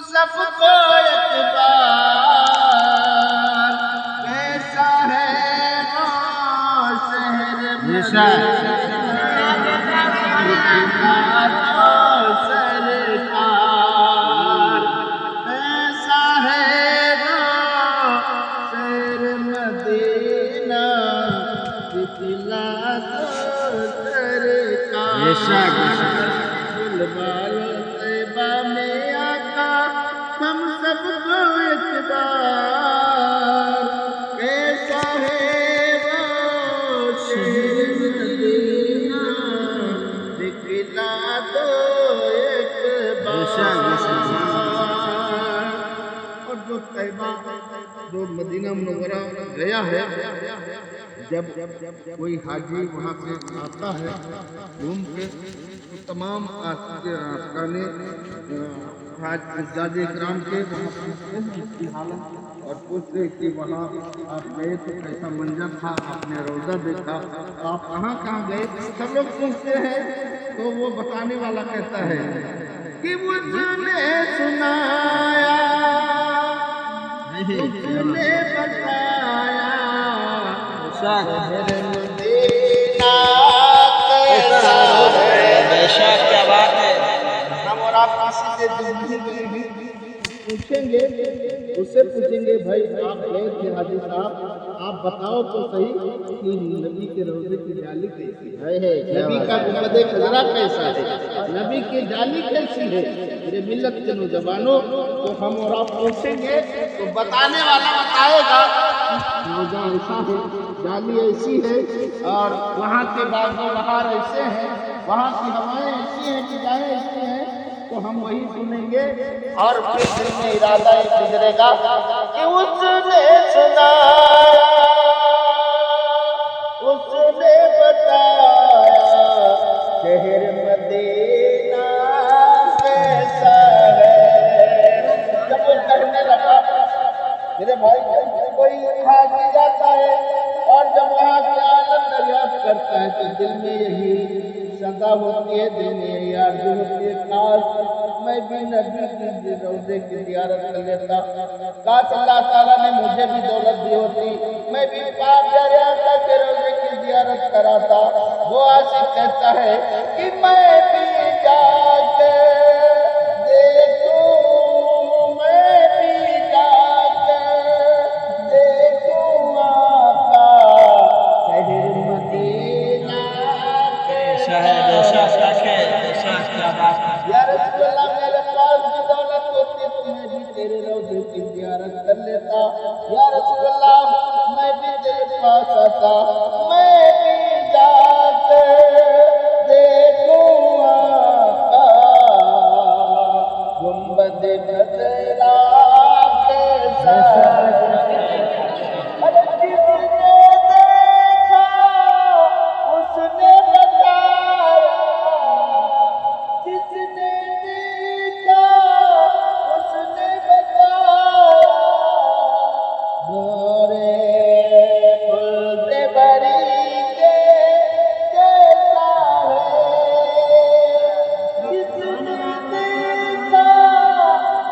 سب کو اعتبار کیسا ہے وہ شہر سرکار کیسا ہے وہ شہر مدینہ دکھلا دو سرکار بلوالو طیبہ میں آقا ہم سب کو اعتبار کیسا ہے وہ شہر مدینہ دکھلا دو ایک بار اور جو طیبہ جو مدینہ منورہ گیا ہے جب کوئی حاجی وہاں سے آتا ہے گھوم کے تو تمام ارکان حجاج اکرام کے وہاں پوچھتے ہیں اس کی حالت اور پوچھتے ہیں کہ وہاں آپ گئے تو کیسا منظر تھا آپ نے روضہ دیکھا آپ کہاں کہاں گئے سب لوگ پوچھتے ہیں تو وہ بتانے والا کہتا ہے کہ مجھ نے سنایا مجھ نے بتایا شہر مدینہ کیسا ہے بے شک کیا بات ہے ہم اور آپ کسی سے دل نہیں گئے ہیں پوچھیں گے اس سے پوچھیں گے بھائی آپ گئے تھے حاجی صاحب آپ بتاؤ تو صحیح کہ نبی کے روضے کی جالی کیسی ہے نبی کا گنبد خضرا کیسا ہے نبی کی جالی کیسی ہے میرے ملت کے نوجوانوں تو ہم اور آپ پوچھیں گے تو بتانے والا بتائے گا روضہ ایسا ہے جالی ایسی ہے اور وہاں کے باغ و بہار ایسے ہیں وہاں کی ہوائیں ایسی ہیں فضائیں ایسی ہیں تو ہم وہی سنیں گے اور پھر دل میں ارادہ یہ گزرے گا کہ اس نے سنایا اس نے بتایا شہر مدینہ کیسا ہے جب وہ کہنے لگا میرے بھائی کوئی حاجی جاتا ہے اور جب وہاں کی حالت دریافت کرتا ہے تو دل میں یہی صدا ہوتی ہے دل میں یہی آرزو ہوتی ہے کاش میں بھی نبی کی روضے کی زیارت کر لیتا کاش اللہ تعالیٰ نے مجھے بھی دولت دی ہوتی میں بھی پاک پیارے آقا کے روضے کی زیارت کراتا وہ عاشق کہتا ہے کہ میں بھی جا کے دیکھوں میں بھی جا کے دیکھوں آقا شہر مدینہ شہر بے شک کیا بات ہے یا رسول اللہ میرے پاس بھی دولت ہوتی تو میں بھی تیرے روضے کی زیارت کر لیتا یا رسول اللہ میں بھی تیرے پاس آتا میں بھی جا کے دیکھوں آقا گنبد خضرا کیسا ارے جس نے دیکھا اس نے بتایا جس نے دیکھا اس نے بتایا مورے خلد بری کے کیسا ہے جس نے دیکھا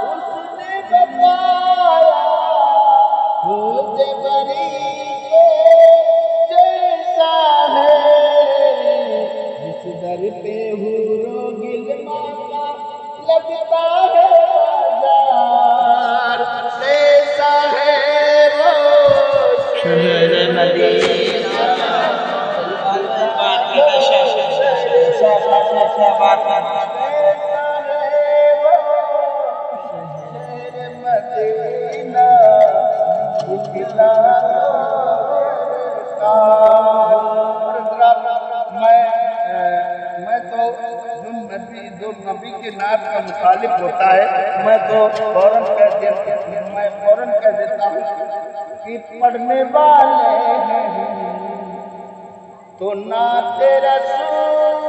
اس نے بتایا خلد بری کے جیسا ہے جس در پہ حورو گلما کا لگتا ہے بازار کیسا ہے وہ شہر مدینہ بات ہے کیا بات ہے کیسا ہے وہ شہر مدینہ دکھلا دو سرکار میں تو جو نبی کے نعت کا مخالف ہوتا ہے میں تو فوراً کہہ دیتا ہوں کہ پڑھنے والے ہیں تو نعت رسول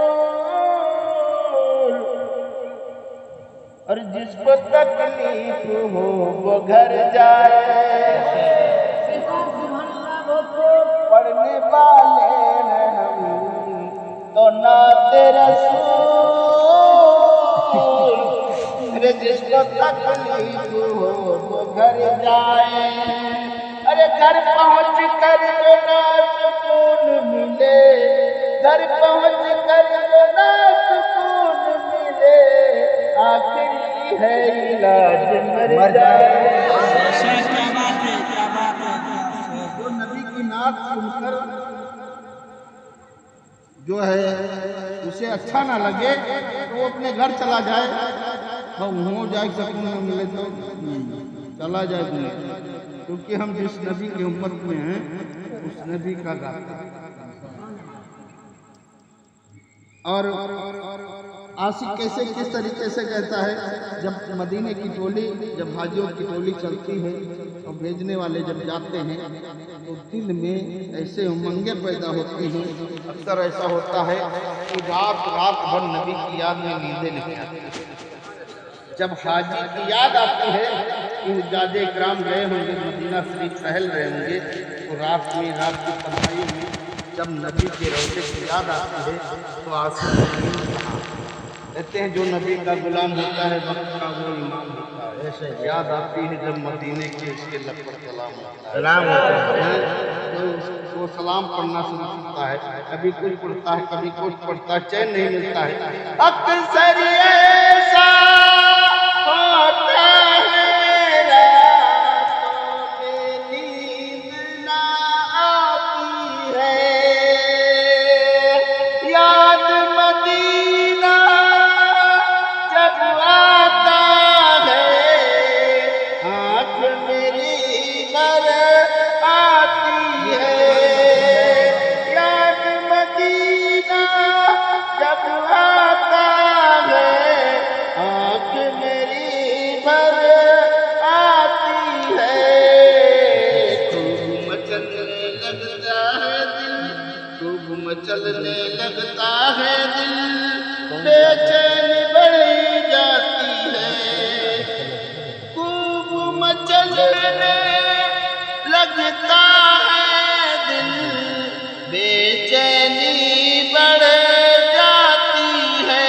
اور جس کو تکلیف ہو وہ گھر جائے پڑھنے والے ہیں ہم تو نعت رسول ارے جس کو تکلیف ہو وہ گھر جائے، ارے گھر پہنچ کر جو نہ سکون ملے، گھر پہنچ کر جو نہ سکون ملے، آخری ہے علاج مر جائے۔ بے شک، کیا بات ہے، کیا بات ہے۔ جو نبی کی نعت سن کر جو ہے اسے اچھا نہ لگے تو وہ اپنے گھر چلا جائے، ہو جائے سکون نہ ملے تو چلا جائے دنیا، کیونکہ ہم جس نبی کی امت میں ہیں اس نبی کا گاتا ہے۔ اور عاشق کیسے کس طریقے سے کہتا ہے، جب مدینے کی ٹولی، جب حاجیوں کی ٹولی چلتی ہے اور بھیجنے والے جب جاتے ہیں تو دل میں ایسے امنگیں پیدا ہوتی ہیں، اکثر ایسا ہوتا ہے کہ رات بھر نبی کی یاد میں نیندیں نہیں آتی۔ جب حاجی کی یاد آتی ہے کہ حجاج اکرام گئے ہوں گے مدینہ شریف ٹہل رہے ہوں گے، تو رات کی تنہائی میں جب نبی کے روضے کی یاد آتی ہے تو عاشق کہتے ہیں جو نبی کا غلام ہوتا ہے وقت کا وہ امام ہوتا ہے، یاد آتی ہے جب مدینے کے اس کے لب پر سلام ہوتا ہے، وہ سلام پڑھنا شروع کرتا ہے، کبھی کچھ پڑھتا ہے کبھی کچھ پڑھتا ہے، چین نہیں ملتا ہے۔ اکثر ایسا ہوتا ہے راتوں میں نیند نہ آتی ہے، یاد مدینہ جب آتا ہے آنکھ میری بھر آتی ہے، یاد مدینہ جب آتا ہے آنکھ میری بھر آتی ہے، خوب مچلنے لگتا ہے دل، خوب مچلنے لگتا ہے دل، بے چین بڑھی جاتی ہے، خوب مچلنے لگتا ہے دل، بے چینی بڑھ جاتی ہے،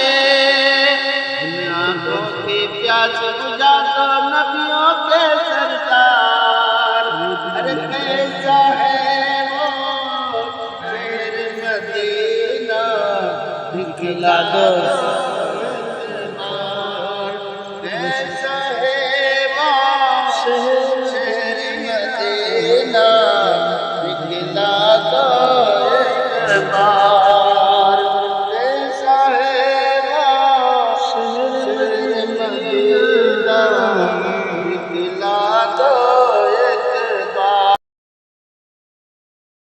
ان آنکھوں کی پیاس بجھا دو نبیوں کے سردار، ارے کیسا ہے وہ شہر مدینہ دکھلا دو